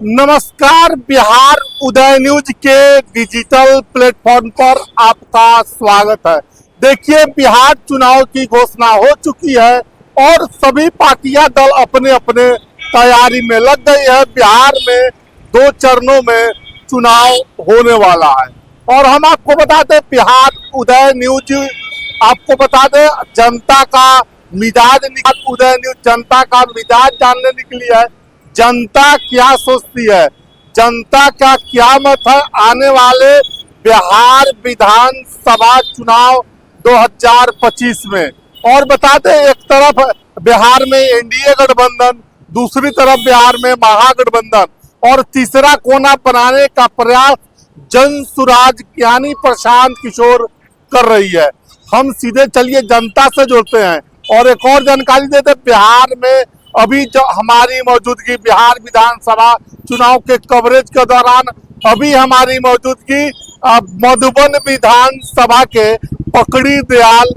नमस्कार। बिहार उदय न्यूज के digital platform पर आपका स्वागत है। देखिए, बिहार चुनाव की घोषणा हो चुकी है और सभी पार्टियां दल अपने अपने तैयारी में लग गई है। बिहार में 2 चरणों में चुनाव होने वाला है और हम आपको बता दें, बिहार उदय न्यूज आपको बता दें, जनता का मिजाज उदय न्यूज जनता का मिजाज जानने निकली है। जनता क्या सोचती है, जनता का क्या मत है आने वाले बिहार विधानसभा चुनाव 2025 में। और बता दें, एक तरफ बिहार में एनडीए गठबंधन, दूसरी तरफ बिहार में महागठबंधन और तीसरा कोना बनाने का प्रयास जन सुराज यानी प्रशांत किशोर कर रही है। हम सीधे चलिए जनता से जुड़ते हैं और एक और जानकारी देते हैं। बिहार में अभी जो हमारी मौजूदगी बिहार विधानसभा चुनाव के कवरेज के दौरान अभी हमारी मौजूदगी मधुबन विधानसभा के पकड़ी दयाल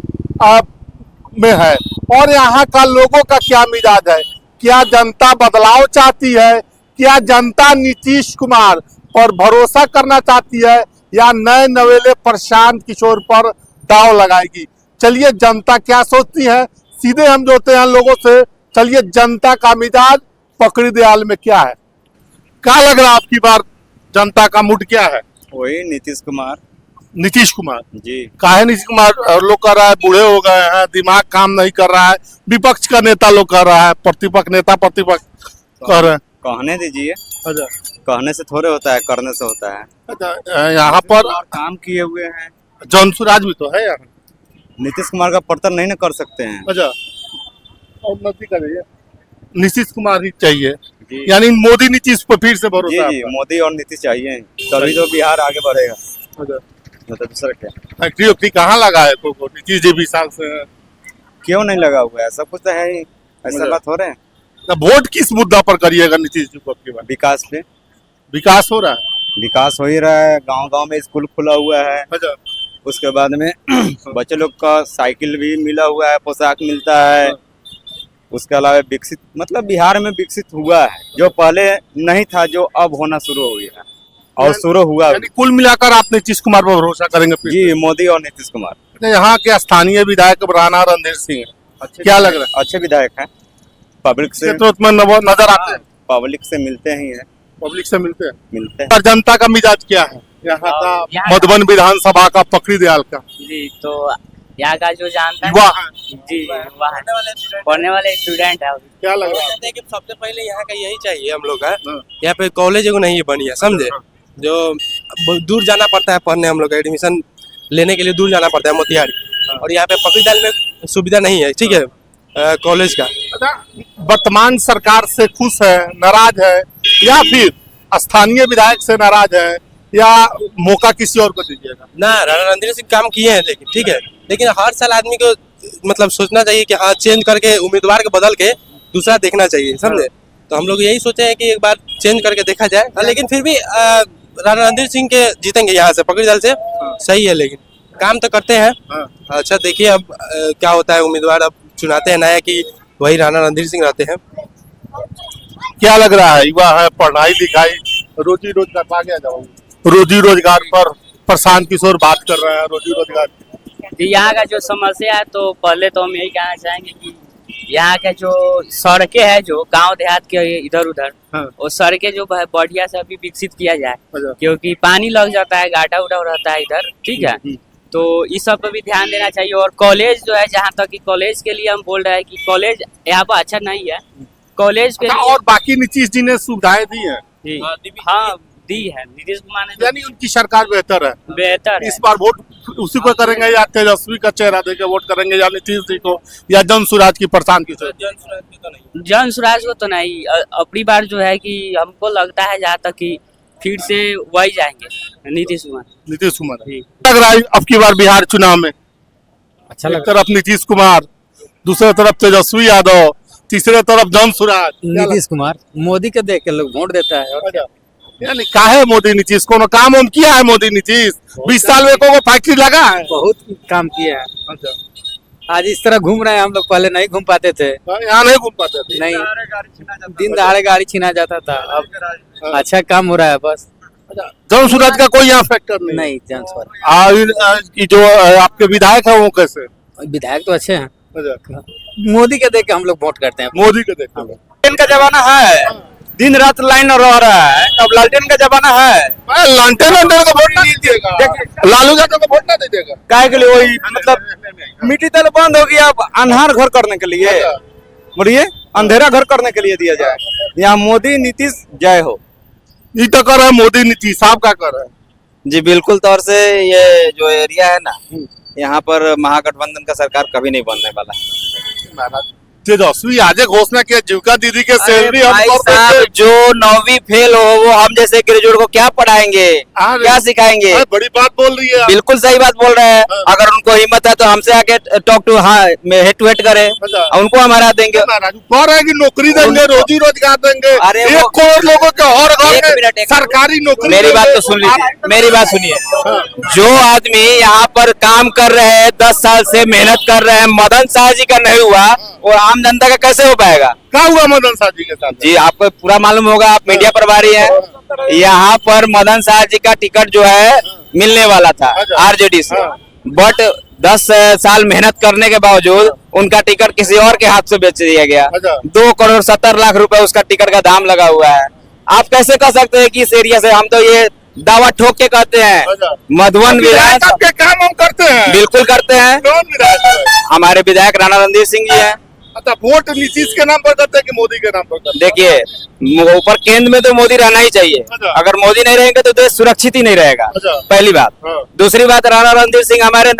में है। और यहाँ का लोगों का क्या मिजाज है, क्या जनता बदलाव चाहती है, क्या जनता नीतीश कुमार पर भरोसा करना चाहती है या नए नवेले प्रशांत किशोर पर दाव लगाएगी। चलिए जनता क्या सोचती है, सीधे हम जोड़ते हैं लोगों से। चलिए, जनता का मिजाज पकड़ी दयाल में क्या है, क्या लग रहा है आपकी बार जनता का मूड क्या है? वही नीतीश कुमार। नीतीश कुमार जी। काहे नीतीश कुमार? लोग कह रहा है बूढ़े हो गए हैं, दिमाग काम नहीं कर रहा है। विपक्ष का नेता लोग कह रहा है, प्रतिपक्ष नेता प्रतिपक्ष कह रहे हैं। कहने दीजिए, अच्छा, कहने से थोड़े होता है, करने से होता है। अच्छा, यहाँ पर और काम किए हुए हैं। जन सुराज भी तो है यहाँ। नीतीश कुमार का पड़तर नहीं ना कर सकते हैं। अच्छा, और नती करिए, नीतीश कुमार ही चाहिए, जी। यानी मोदी नीतीश पर फिर से जी भरोसा जी, है। मोदी और नीतीश चाहिए, तभी तो बिहार आगे बढ़ेगा। अच्छा, मतलब दूसरा क्या? फैक्ट्री वैक्ट्री कहाँ लगा है तो नीतीश जी 20 साल से है। क्यों नहीं लगा हुआ है? सब कुछ तो है ही, ऐसा बात हो रहे हैं। तो वोट किस मुद्दा पर करिएगा नीतीश जी को आपकी बात? विकास पे। विकास हो रहा है। विकास हो ही रहा है, गांव गांव में स्कूल खुला हुआ है। अच्छा, उसके बाद में बच्चे लोग का साइकिल भी मिला हुआ है, पोशाक मिलता है। उसके अलावा विकसित, मतलब बिहार में विकसित हुआ है, जो पहले नहीं था, जो अब होना शुरू हो गया और शुरू हुआ। यानी कुल मिलाकर आप नीतीश कुमार पर भरोसा करेंगे फिर? जी, मोदी और नीतीश कुमार। अच्छा, यहाँ के स्थानीय विधायक राणा रणधीर सिंह क्या लग रहा है? अच्छे विधायक हैं, पब्लिक से नजर आते हैं, पब्लिक से मिलते ही हैं। पब्लिक से मिलते हैं। हैं। और जनता का मिजाज क्या है यहाँ का, मधुबन विधानसभा का, पकड़ी दयाल का? जी, तो यहाँ का जो जानता युवा है जी, युवा है, पढ़ने वाले स्टूडेंट है। क्या लग रहा कहते हैं कि सबसे पहले यहाँ का यही चाहिए हम लोग का। है? यहाँ पे कॉलेज एगो नहीं बनी है, समझे? जो दूर जाना पड़ता है पढ़ने, हम लोग का एडमिशन लेने के लिए दूर जाना पड़ता है, मोतिहारी। और यहाँ पे पकड़ी दाल में सुविधा नहीं है, ठीक है, कॉलेज का। अच्छा, वर्तमान सरकार से खुश है, नाराज है, या फिर स्थानीय विधायक से नाराज है, या मौका किसी और को दीजिएगा? ना, राणा रणधीर सिंह काम किए हैं, लेकिन ठीक है, लेकिन हर साल आदमी को मतलब सोचना चाहिए कि हाँ, चेंज करके उम्मीदवार को बदल के दूसरा देखना चाहिए, समझे? तो हम लोग यही सोचे हैं कि एक बार चेंज करके देखा जाए। लेकिन फिर भी राणा रणधीर सिंह के जीतेंगे यहाँ से, पकड़ी दाल से। सही है, लेकिन काम तो करते हैं। अच्छा, देखिए अब क्या होता है। उम्मीदवार अब चुनाते हैं नया कि वही राणा रणधीर सिंह रहते हैं। क्या लग रहा है, युवा है, पढ़ाई लिखाई, रोजी रोजगार पा गया जाओ, रोजी रोजगार पर प्रशांत किशोर बात कर रहे हैं, रोजी रोजगार। यहाँ का जो समस्या है, तो पहले तो हम यही कहना चाहेंगे कि यहाँ के जो सड़कें हैं, जो गांव देहात के इधर उधर, वो सड़कें जो बढ़िया से अभी विकसित किया जाए, क्योंकि पानी लग जाता है, गाटा उटा रहता है इधर, ठीक है। तो इस सब पे भी ध्यान देना चाहिए। और कॉलेज जो है, जहाँ तक कि कॉलेज के लिए हम बोल रहे हैं कि कॉलेज यहाँ पर अच्छा नहीं है, कॉलेज के और बाकी नीतीश जी ने सुविधाएं दी है। हाँ, दी है नीतीश कुमार ने, यानी उनकी सरकार बेहतर है। बेहतर है। इस बार वोट उसी को करेंगे, या तेजस्वी का चेहरा देके वोट करेंगे, या नीतीश जी को, या जन सुराज की प्रशांत किशोर? जन सुराज को तो नहीं। अपनी बार जो है कि हमको लगता है जहाँ तक कि फिर से वही जाएंगे, नीतीश कुमार। नीतीश कुमार लग रहा है अब की बार बिहार चुनाव में। अच्छा, एक तरफ नीतीश कुमार, दूसरे तरफ तेजस्वी यादव, तीसरे तरफ जन सुराज। नीतीश कुमार। मोदी के देख के लोग वोट देता है। अच्छा, यानी काहे मोदी नीतीश, कोनो काम हम किया है मोदी नीतीश? 20 साल में को फैक्ट्री लगा है? बहुत काम किया है। अच्छा, आज इस तरह घूम रहे हैं हम लोग, पहले नहीं घूम पाते थे। यहाँ नहीं घूम पाते थे। नहीं, दिन दहाड़े गाड़ी छीना जाता था, अब अच्छा काम हो रहा है बस। जन सूरज का कोई यहाँ फैक्टर नहीं। नहीं जन जो आपके विधायक है वो कैसे? विधायक तो अच्छे हैं, मोदी के देख के हम लोग वोट करते हैं। मोदी के देखो। लालटेन का जमाना है, दिन रात लाइन रह रहा है, अब लालटेन का जमाना है। लालटेन को वोट नहीं दिएगा, लालू यादव को वोट नहीं दीजिएगा। काय के लिए वही मतलब मिट्टी तेल बंद हो गया, अब अन्हार घर करने के लिए, बोलिए अंधेरा घर करने के लिए दिया जाए। यहाँ मोदी नीतीश जय हो। ये तो कर रहा है मोदी, नीतीश साहब का कर रहा है। जी बिल्कुल तौर से ये जो एरिया है ना, यहाँ पर महागठबंधन का सरकार कभी नहीं बनने वाला। तेजस्वी आज घोषणा किया जीविका दीदी के सैलरी हम भाई कर साहब, देंगे। जो 9वीं फेल हो वो हम जैसे ग्रेजुएट को क्या पढ़ाएंगे, अरे, क्या सिखाएंगे? अरे, बड़ी बात बोल रही है। बिल्कुल सही बात बोल रहे हैं। अगर उनको हिम्मत है तो हमसे आके talk to head to head करे, उनको हम हरा देंगे। कह रहे हैं कि नौकरी देंगे, रोजी रोजगार देंगे। अरे 1 करोड़ लोगों के हर एक घर मिनट, में एक सरकारी नौकरी। मेरी बात तो सुन लीजिए, मेरी बात सुनिए। जो आदमी यहाँ पर काम कर रहे हैं, 10 साल से मेहनत कर रहे हैं, मदन शाह जी का नहीं हुआ, वो आम जनता का कैसे हो पाएगा? क्या हुआ मदन शाह जी के साथ? जी आपको पूरा मालूम होगा, आप मीडिया प्रभारी हैं। यहाँ पर मदन शाह जी का टिकट जो है मिलने वाला था आरजेडी से, बट 10 साल मेहनत करने के बावजूद उनका टिकट किसी और के हाथ से बेच दिया गया। 2 करोड़ 70 लाख रुपए उसका टिकट का दाम लगा हुआ है। आप कैसे कह सकते हैं कि इस एरिया से? हम तो ये दावा ठोक के कहते हैं, मधुबन विधायक के काम हम करते हैं। बिल्कुल करते हैं। कौन विधायक? हमारे विधायक राणा रणधीर सिंह जी हैं। अच्छा, वोट नीतीश के नाम पर करते हैं कि मोदी के नाम पर करते हैं? देखिए, ऊपर केंद्र में तो मोदी रहना ही चाहिए। अगर मोदी नहीं रहेंगे तो देश सुरक्षित ही नहीं रहेगा, पहली बात। दूसरी बात, राणा रणधीर सिंह हमारे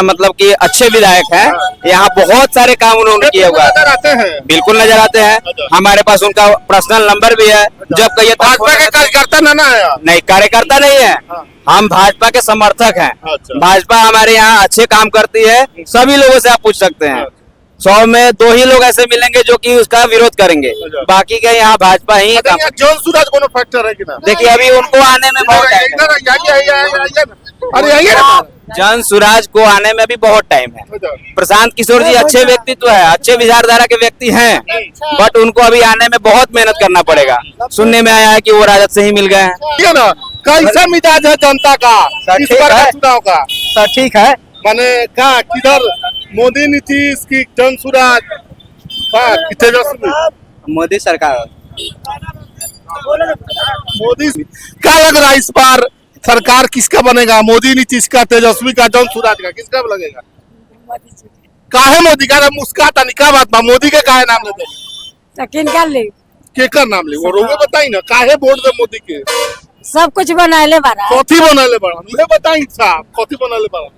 मतलब कि अच्छे विधायक हैं। यहाँ बहुत सारे काम उन्होंने किए हुआ नजर आते हैं। बिल्कुल नजर आते हैं। हमारे पास उनका पर्सनल नंबर भी है। जब कहिए भाजपा के कार्यकर्ता ना है। नहीं, कार्यकर्ता नहीं है, हम भाजपा के समर्थक हैं। भाजपा हमारे यहाँ अच्छे काम करती है, सभी लोगों से आप पूछ सकते हैं। 100 में 2 ही लोग ऐसे मिलेंगे जो कि उसका विरोध करेंगे, बाकी के यहाँ भाजपा ही काम। जन सूरज कोनो फैक्टर है कि ना? देखिए, अभी उनको आने में बहुत टाइम है। अरे आइए ना। जन सूरज को आने में भी बहुत टाइम है। प्रशांत किशोर जी अच्छे व्यक्तित्व है, अच्छे विचारधारा के व्यक्ति हैं, बट उनको अभी आने में बहुत मेहनत करना पड़ेगा। सुनने में आया है कि वो राजद से ही मिल गए हैं। ना कैसा मिजाज है जनता का इस बार का चुनाव का? सर ठीक है, माने का किधर मोदी नीतीश की जन सूरज का तेजस्वी? मोदी सरकार। मोदी क्या लग रहा है इस बार सरकार किसका बनेगा? मोदी नीतीश का, तेजस्वी का, जन सूरज का, किसका लगेगा? काहे मोदी का? मुस्काता नहीं, क्या बात बा? मोदी के काहे नाम लेते? किनका ले? केकर नाम ले? वो रोगे बताई ना, काहे वोट दे मोदी के? सब कुछ बनाले बारा कथी बनले बड़ा? मुझे बताई साहब, कथी बनले बड़ा?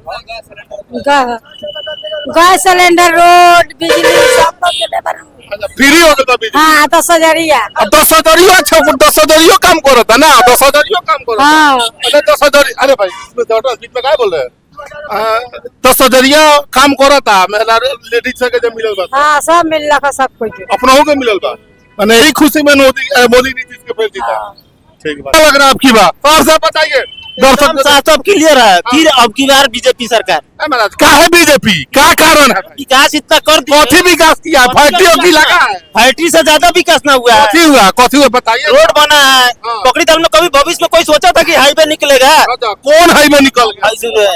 गैस सिलेंडर, रोड, बिजली सब कुछ देले बारा। अच्छा, फ्री हो गया बिजली? हाँ, 10,000। अब 10,000 अच्छा, 10,000 काम करता ना, 10,000 काम करता। हाँ। अरे 10,000, अरे भाई इसमें तो बीच में क्या बोल रहे हैं? 10,000 काम करता, महिला लेडीज के जो मिलल बा, हाँ, सब मिल रहा सब कुछ। अपना हो के मिलल बा, माने यही खुशी में मोदी नीतीश के फिर जीता। ठीक बात। क्या लग रहा है आपकी बात? और सब बताइए दर्शक साथ अब क्लियर है, फिर अब की बार बीजेपी सरकार। महाराज क्या है बीजेपी? क्या कारण है? विकास इतना कर दिया, कथी विकास किया? फैक्ट्री की लगा है? फैक्ट्री से ज्यादा विकास ना हुआ है। कथी हुआ? कथी हुआ बताइए। रोड बना है, हाँ। पकड़ी दाल में कभी भविष्य में कोई सोचा था कि हाईवे निकलेगा? अच्छा, कौन हाईवे निकल गया?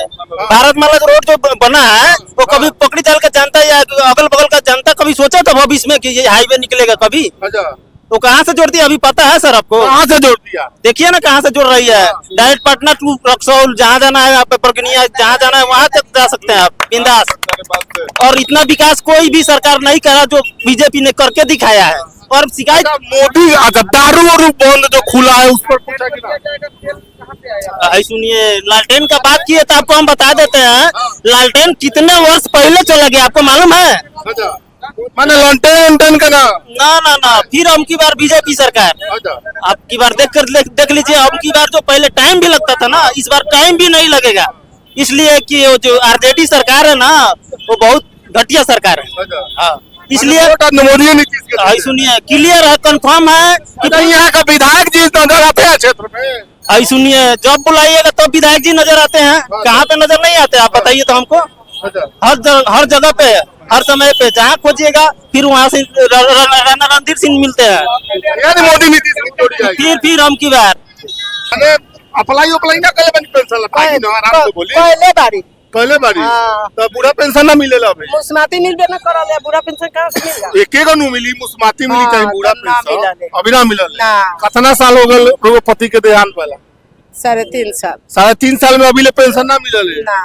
भारत माला का रोड जो बना है वो कभी पकड़ी दाल का जनता या अगल बगल का जनता कभी सोचा था भविष्य में कि ये हाईवे निकलेगा कभी? अच्छा, तो कहाँ से जोड़ दिया अभी पता है सर आपको? कहाँ से जोड़ दिया? देखिए ना कहाँ से जोड़ रही है। डायरेक्ट पटना टू रक्सौल, जहाँ जाना है आप प्रगनिया, जहाँ जाना है वहाँ तक जा सकते हैं आप बिंदास। और इतना विकास कोई भी सरकार नहीं करा जो बीजेपी ने करके दिखाया है। और शिकायत मोदी अगर दारू और बंद जो खुला है उस पर पूछा कि ना? सुनिए, लालटेन का बात किए तो आपको हम बता देते हैं, लालटेन कितने वर्ष पहले चला गया आपको मालूम है? अच्छा, माने लॉन्टेन का ना? ना, फिर अब की बार बीजेपी सरकार। अच्छा, अब की बार देख लीजिए, अब की बार जो पहले टाइम भी लगता था ना, इस बार टाइम भी नहीं लगेगा। इसलिए कि वो जो आरजेडी सरकार है ना, वो बहुत घटिया सरकार है। हाँ, इसलिए मोदी नीतीश के सुनिए, क्लियर है, कंफर्म है कि यहाँ का विधायक जी नजर आते हैं क्षेत्र में। सुनिए, जब बुलाइएगा तब विधायक जी नजर आते हैं, कहाँ पे नजर नहीं आते आप बताइए तो हमको। हर जगह पे, हर समय पे जहाँ खोजिएगा फिर वहाँ से रणधीर सिंह मिलते हैं। यानी मोदी नीतीश की जोड़ी आएगी। फिर हम की बार अरे अप्लाई ना करे बनी पेंशन पाई ना आराम से बोली पहले बारी पहले बारी हाँ। तो बूढ़ा पेंशन ना मिलेला अभी मुस्माती मिलबे न करल है, बुढ़ा पेंशन कहाँ से मिल जाए? एके गो नु मिली मुस्माती मिली हाँ, चाहे बूढ़ा तब ना पेंशन मिलल है। अभी ना मिलल ना। कितना साल हो गए रोग पति के देहांत वाला 3.5 साल 3.5 साल में अभी ले पेंशन ना मिलल है। ना।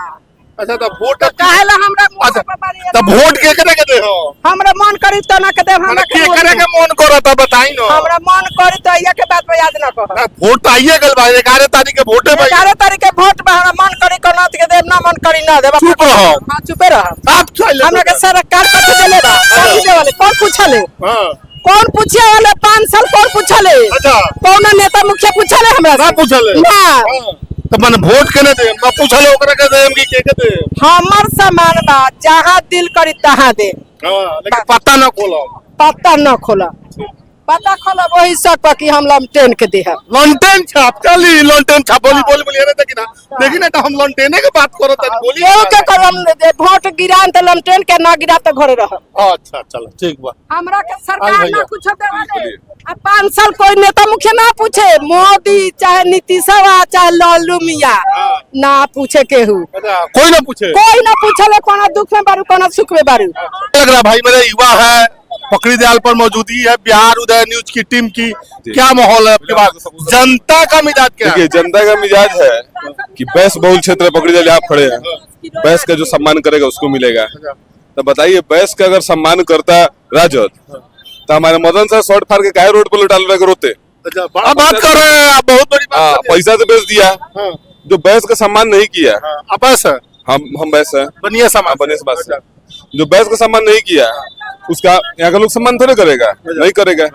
अच्छा तो वोट काहेला हमरा मुंह अच्छा पर बारी है? तो वोट के करे के दे हो हमरा मन करी तो ना के देव, माने हमरा के करे के मन करता बताई ना हमरा मन करी तो या के बात पे याद ना कह। ना, वोट तो आइए गल भाई 11 तारीख के वोटे भाई 11 तारीख के वोट में हमरा मन करी को ना के देव, ना मन करी ना देव। चुप रहो। हां चुपे रह। आप चल हमरा के सरकार कथि देले बा? कथि दे वाले कौन पूछले? हां कौन पूछे वाले 5 साल कौन पूछले? अच्छा कौन नेता मुखिया पूछले हमरा ना से? पूछले ना। हाँ। तो मन वोट केने दे ना पूछले ओकरा के दे हम की के दे हमर सामान बा, जहाँ दिल करी तहाँ दे। हां लेकिन पता ना खोलो पता न खोला, पता खोला वही शक पर कि हम लमटेन के दे है। लंटेन छाप चली लंटेन छाप बोली बोली ना देखी ना देखी ना तो हम लंटेने के बात करो तनी बोली केहू के करम वोट गिरान तो लमटेन के ना गिरा तो घरे रह। अच्छा चलो ठीक बा हमरा के हाँ सरकार भैया। ना कुछ देवाले। अब 5 साल कोई नेता मुखिया ना पूछे, मोदी चाहे नीतीशवा चाहे लालू मियां ना पूछे केहू, अच्छा कोई ना पूछे कोई ना पूछले कोना दुख में बारू कोना सुख में बारू। लग रहा भाई मेरे युवा है पकड़ी दयाल पर मौजूदगी है बिहार उदय न्यूज की टीम की क्या माहौल है आपके पास जनता का मिजाज क्या है देखिए जनता का मिजाज है कि बैस बहुल क्षेत्र पकड़ी जाए आप खड़े हैं, बैस का जो सम्मान करेगा उसको मिलेगा। तो बताइए बैस का अगर सम्मान करता राजद तो हमारे मदन साहब शॉर्ट फाड़ के काहे रोड पर लौटा लगा रोते। अच्छा बड़ा बात कर रहे हैं आप बहुत बड़ी बात हाँ कर रहे पैसा तो बेच दिया, हैं। जो बैस का सम्मान नहीं किया। हाँ, आप ऐसा हम बैस है बनिए समाज बने इस बात से जो बैस का सम्मान नहीं किया उसका यहाँ का लोग सम्मान थोड़े करेगा, नहीं करेगा।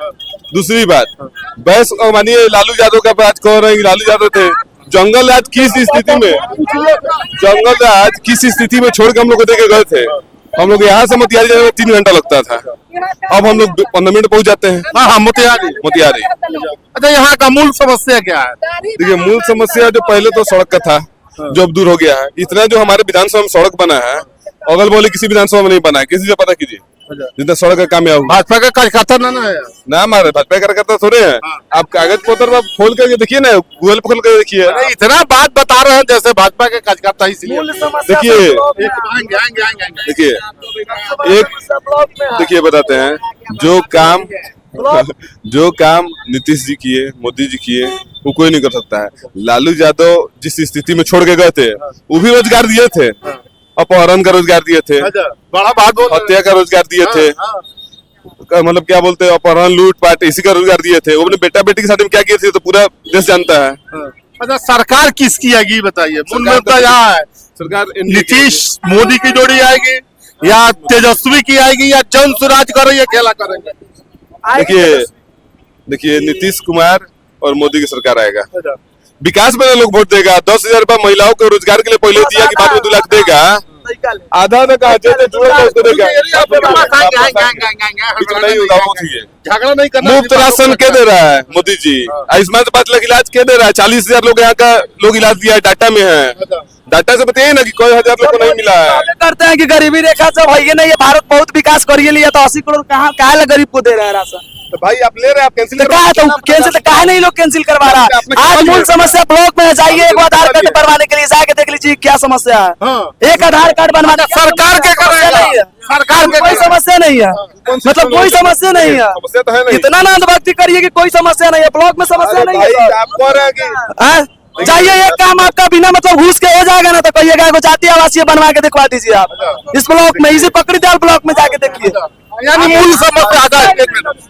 दूसरी बात बैस मानिए लालू यादव का आज कह रहे हैं कि लालू यादव थे, जंगल आज किस स्थिति में जंगल आज किस स्थिति में छोड़ के हम लोग को देके गए थे। हम लोग यहाँ से मोतिहारी जाने में 3 घंटा लगता था, अब हम लोग 15 मिनट पहुंच जाते हैं। हाँ हाँ मोतिहारी मोतिहारी अच्छा यहाँ का मूल समस्या क्या है देखिए मूल समस्या जो पहले तो सड़क का था जो अब दूर हो गया है। इतना जो हमारे विधानसभा में सड़क बना है अगल बगल किसी विधानसभा में नहीं बना है, किसी से पता कीजिए जितना सड़क का काम है। भाजपा का कार्यकर्ता ना है ना हमारे भाजपा कार्यकर्ता थोड़े हैं, आप कागज पत्र खोल करके देखिए ना, गूगल पे खोल कर देखिए। अरे इतना बात बता रहे हैं जैसे भाजपा के कार्यकर्ता इसलिए देखिए आएंगे आएंगे आएंगे आएंगे देखिए एक देखिए बताते हैं जो काम नीतीश जी किए मोदी जी किए वो कोई नहीं कर सकता है। लालू यादव जिस स्थिति में छोड़ के गए थे वो भी रोजगार दिए थे, अपहरण का रोजगार दिए थे, अच्छा बड़ा बात बोल हत्या का रोजगार दिए थे, मतलब क्या बोलते हैं अपहरण लूटपाट इसी का रोजगार दिए थे। वो अपने बेटा बेटी के साथ में क्या किए थे तो पूरा देश जानता है। अच्छा सरकार किसकी आएगी बताइए मूल मुद्दा यहाँ है सरकार नीतीश मोदी की जोड़ी आएगी या तेजस्वी की आएगी या जन स्वराज करेंगे खेला करेंगे देखिए नीतीश कुमार और मोदी की सरकार आएगा। विकास में लोग वोट देगा, 10,000 रुपया महिलाओं को रोजगार के लिए पहले दिया कि बाद में 2 लाख देगा, आधा तक उसको देगा। नहीं होगा वो ठीक है। झगड़ा नहीं करना मुफ्त राशन के दे रहा है मोदी जी, आयुष्मान से 5 लाख इलाज के दे रहा है, 40,000 लोग यहाँ का लोग इलाज दिया है, डाटा में है। डाटा से बताइए ना कि कोई 1,000 लोग को नहीं मिला है। करते हैं कि गरीबी रेखा जब है नहीं है, भारत बहुत विकास करिए लिया तो 80 करोड़ कहाँ गरीब को दे रहा है राशन। तो भाई आप ले रहे हैं, आप कैंसिल तो कहा तो कैंसिल तो कहा नहीं लोग कैंसिल करवा रहा है। आज मूल समस्या ब्लॉक में जाइए, एक आधार कार्ड बनवाने के लिए जाके देख लीजिए क्या समस्या है। एक आधार कार्ड बनवाने सरकार के समस्या नहीं है, सरकार के कोई समस्या नहीं है, मतलब कोई समस्या नहीं है। समस्या तो है नहीं। इतना ना भक्ति करिए कि कोई समस्या नहीं है, ब्लॉक में समस्या नहीं है। आप कह रहे हैं कि जाइए एक काम आपका बिना मतलब घूस के हो जाएगा ना तो कहिएगा एगो जातीय आवासीय बनवा के दिखवा दीजिए आप इस ब्लॉक में, इसी पकड़ी दयाल ब्लॉक में जाके देखिए। यानी मूल समस्या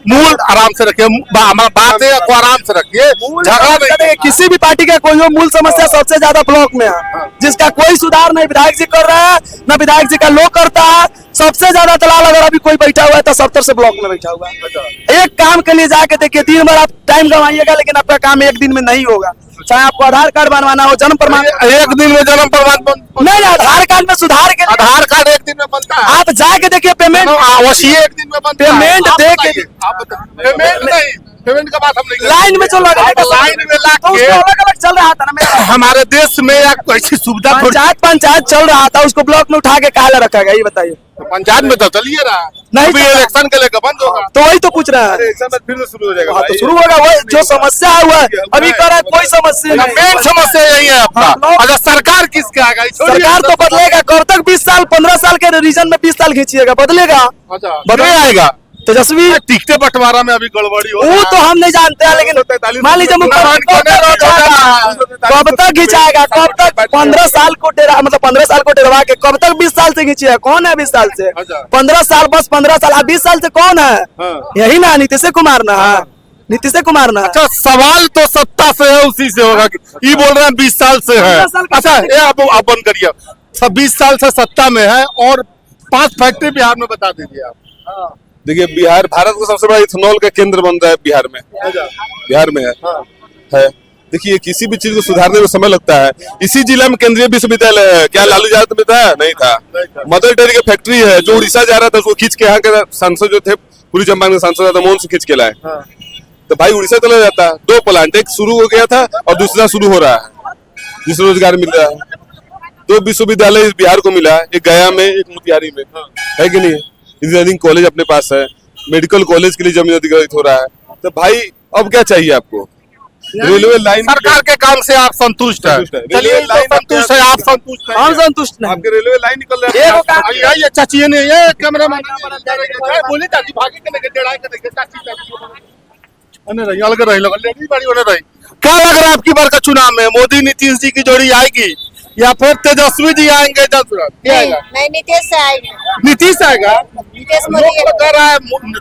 मूल आराम से रखिए, हमारा बात है को आराम से रखिए, झगड़ा नहीं। किसी भी पार्टी का कोई हो, मूल समस्या सबसे ज्यादा ब्लॉक में है, जिसका कोई सुधार नहीं विधायक जी कर रहा है न विधायक जी का लोग करता है। सबसे ज्यादा दलाल अगर अभी कोई बैठा हुआ है तो 70 से ब्लॉक में बैठा हुआ है। एक काम के लिए जाके देखिए, दिन भर आप टाइम गंवाइएगा लेकिन आपका काम एक दिन में नहीं होगा। चाहे आपको आधार कार्ड बनवाना हो, जन्म प्रमाण, एक दिन में जन्म प्रमाण नहीं आधार कार्ड में सुधार के लिए आधार कार्ड एक दिन में बनता है, आप जाके देखिए पेमेंट अवश्य एक दिन में बनता है। पेमेंट आप दे के बताइए, आप बताइए। पेमेंट नहीं, पेमेंट का बात हम नहीं लाइन में जो लगा लाइन में ला तो के उसको अलग अलग चल रहा था ना मेरा हमारे देश में या ऐसी सुविधा पंचायत चल रहा था, उसको ब्लॉक में उठा के काहे रखा गया, ये बताइए। तो पंचायत में तो चलिए रहा नहीं अभी चल रहा। इलेक्शन के लेकर बंद होगा। तो वही तो पूछ रहा है। इलेक्शन में फिर से शुरू हो जाएगा हाँ, तो भाई। शुरू होगा, वही जो समस्या है हुआ अभी कर रहा है, कोई समस्या नहीं। मेन समस्या यही है आपका। हाँ, अगर सरकार किसके आएगा, सरकार तो बदलेगा, कब तक 20 साल 15 साल के रीजन में 20 साल खींचिएगा, बदलेगा। बदले आएगा। तेजस्वी टिकटे बंटवारा में अभी गड़बड़ी हो वो तो हम नहीं जानते हैं, लेकिन मान लीजिए कब तक खिंचाएगा, कब तक 15 साल को डेरा, मतलब 15 साल को डेरवा के कब तक 20 साल से खींचिएगा, कौन है 20 साल से? 15 साल बस 15 साल, 20 साल से कौन है? यही ना नीतीश कुमार ना है, नीतीश कुमार ना। अच्छा, सवाल तो सत्ता से है, उसी से होगा। ये बोल रहे हैं 20 साल से है। 15 साल का अच्छा, ये आप बंद करिए। 26 साल से सत्ता में है और 5 फैक्ट्री बिहार में बता दीजिए आप। देखिए बिहार भारत का सबसे बड़ा इथेनॉल का केंद्र बन रहा है बिहार में है। देखिए किसी भी चीज को सुधारने में समय लगता है। इसी जिला में केंद्रीय विश्वविद्यालय है, क्या लालू यादव में था? नहीं था। मदर डेयरी की फैक्ट्री है, जो उड़ीसा जा रहा था उसको खींच के यहाँ के सांसद जो थे, पूरी चंपारण के सांसद राधामोहन से खींच के लाए। तो भाई उड़ीसा चला जाता। 2 प्लांट, एक शुरू हो गया था और दूसरा शुरू हो रहा है, जिससे रोजगार मिल रहा है। 2 विश्वविद्यालय बिहार को मिला, एक गया में, एक मोतिहारी में, है कि नहीं? इंजीनियरिंग कॉलेज अपने पास है, मेडिकल कॉलेज के लिए जमीन अधिग्रहित हो रहा है। तो भाई अब क्या चाहिए आपको? रेलवे लाइन सरकार के काम से आप संतुष्ट है? चलिए, तो संतुष्ट है, आप संतुष्ट है? हम संतुष्ट नहीं। आपके रेलवे लाइन निकल रहा है। ये चाची ने ये कैमरा बोली चाची भागे के लेके डेढ़ाई के लेके चाची अने रही अलग रही लगल लेडी बड़ी होने रही। क्या लग रहा है आपकी बार का चुनाव में मोदी नीतीश जी की जोड़ी आएगी या फिर तेजस्वी जी आएंगे? नहीं, नीतीश से आएगा। नीतीश आएगा? नीतीश मोदी लोग तो कह रहा है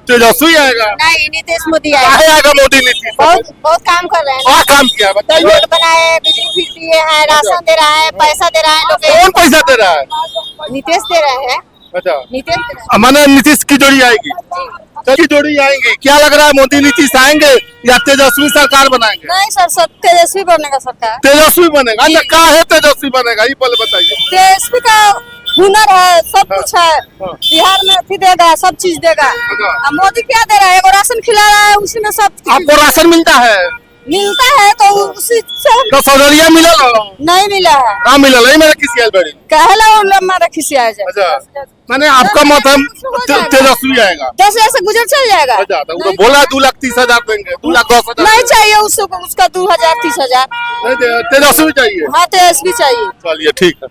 तेजस्वी आएगा। नहीं, नीतीश मोदी काहे आएगा। आएगा मोदी नीतीश? बहुत काम कर रहे हैं। क्या काम किया है बताइए। रोड बनाए, बिजली फ्री दिए हैं, राशन दे रहा है, पैसा दे रहा है लोग। कौन पैसा दे रहा है? नीतीश दे रहे हैं। अच्छा, नीतीश दे रहे माने नीतीश की जोड़ी आएगी? चलिए जोड़ी आएंगे। क्या लग रहा है मोदी नीतीश आएंगे या तेजस्वी सरकार बनाएंगे? नहीं सर, तेजस्वी बनेगा सरकार। तेजस्वी बनेगा। अच्छा, क्या है तेजस्वी बनेगा ये पहले बताइए। तेजस्वी का हुनर है, सब कुछ है बिहार में, अथी देगा, सब चीज देगा। अब मोदी क्या दे रहा है? एगो राशन खिला रहा है, उसी में सब आपको राशन मिलता है? मिलता है, तो उसी से तो सौदरिया मिलल? नहीं मिला है। हाँ मिलल है, मेरे किसी बड़ी। कहला हमारा खिसिया जाए। अच्छा, मैंने आपका मत हम तेजस्वी आएगा। 10 हजार से गुजर चल जाएगा। अच्छा, तो वो तो बोला 2,30,000 देंगे, 2,10,000 नहीं चाहिए उसको, उसका 2,000 30,000। नहीं, तेजस्वी चाहिए। हाँ, तेजस्वी चाहिए। चलिए ठीक है।